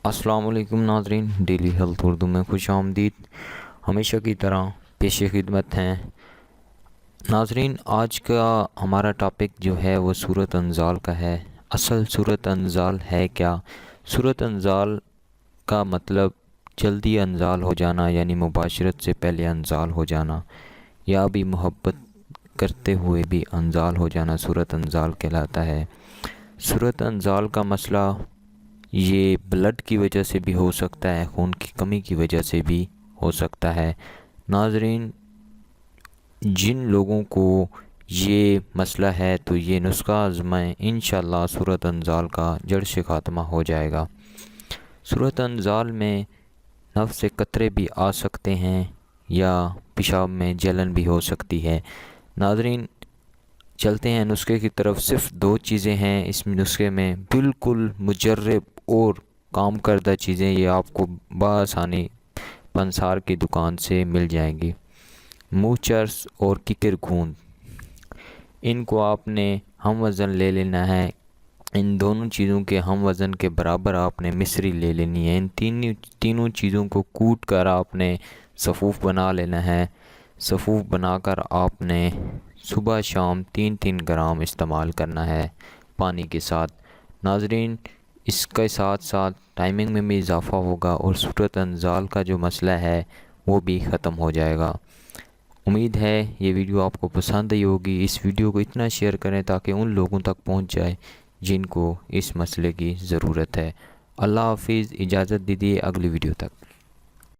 السلام علیکم ناظرین، ڈیلی ہیلتھ اردو میں خوش آمدید۔ ہمیشہ کی طرح پیش خدمت ہیں ناظرین۔ آج کا ہمارا ٹاپک جو ہے وہ صورت انزال کا ہے۔ اصل صورت انزال ہے کیا؟ صورت انزال کا مطلب جلدی انزال ہو جانا، یعنی مباشرت سے پہلے انزال ہو جانا، یا بھی محبت کرتے ہوئے بھی انزال ہو جانا صورت انزال کہلاتا ہے۔ صورت انزال کا مسئلہ یہ بلڈ کی وجہ سے بھی ہو سکتا ہے، خون کی کمی کی وجہ سے بھی ہو سکتا ہے۔ ناظرین، جن لوگوں کو یہ مسئلہ ہے تو یہ نسخہ آزمائیں، انشاءاللہ صورت انزال کا جڑ سے خاتمہ ہو جائے گا۔ صورت انزال میں نفس قطرے بھی آ سکتے ہیں یا پیشاب میں جلن بھی ہو سکتی ہے۔ ناظرین، چلتے ہیں نسخے کی طرف۔ صرف 2 چیزیں ہیں اس نسخے میں، بالکل مجرب اور کام کردہ چیزیں، یہ آپ کو بآسانی پنسار کی دکان سے مل جائیں گی۔ منہ چرس اور ککر گھوند، ان کو آپ نے ہم وزن لے لینا ہے۔ ان دونوں چیزوں کے ہم وزن کے برابر آپ نے مصری لے لینی ہے۔ ان تینوں چیزوں کو کوٹ کر آپ نے صفوف بنا لینا ہے۔ صفوف بنا کر آپ نے صبح شام 3 گرام استعمال کرنا ہے پانی کے ساتھ۔ ناظرین، اس کے ساتھ ساتھ ٹائمنگ میں بھی اضافہ ہوگا اور صورت انزال کا جو مسئلہ ہے وہ بھی ختم ہو جائے گا۔ امید ہے یہ ویڈیو آپ کو پسند آئی ہوگی۔ اس ویڈیو کو اتنا شیئر کریں تاکہ ان لوگوں تک پہنچ جائے جن کو اس مسئلے کی ضرورت ہے۔ اللہ حافظ، اجازت دیجیے اگلی ویڈیو تک۔